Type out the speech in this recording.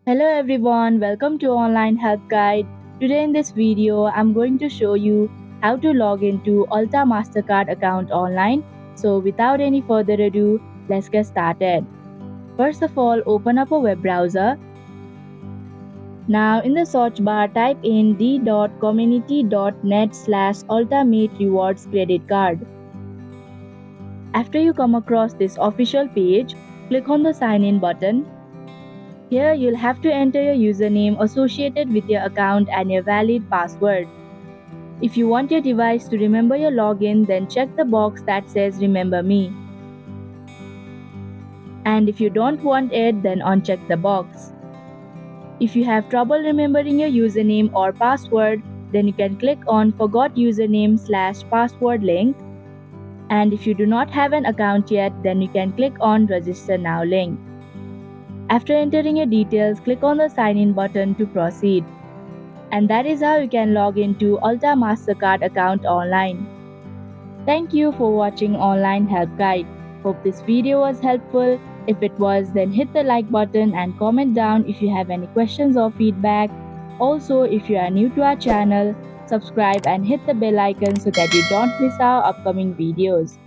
Hello everyone, welcome to Online Help Guide. Today in this video, I'm going to show you how to log into Ulta Mastercard account online. So without any further ado, let's get started. First of all, open up a web browser. Now in the search bar, type in d.community.net/ultimate rewards credit card. After you come across this official page, click on the sign in button. Here you'll have to enter your username associated with your account and your valid password. If you want your device to remember your login, then check the box that says Remember Me. And if you don't want it, then uncheck the box. If you have trouble remembering your username or password, then you can click on Forgot Username/Password link. And if you do not have an account yet, then you can click on Register Now link. After entering your details, click on the Sign In button to proceed. And that is how you can log into Ulta Mastercard account online. Thank you for watching Online Help Guide. Hope this video was helpful. If it was, then hit the like button and comment down if you have any questions or feedback. Also, if you are new to our channel, subscribe and hit the bell icon so that you don't miss our upcoming videos.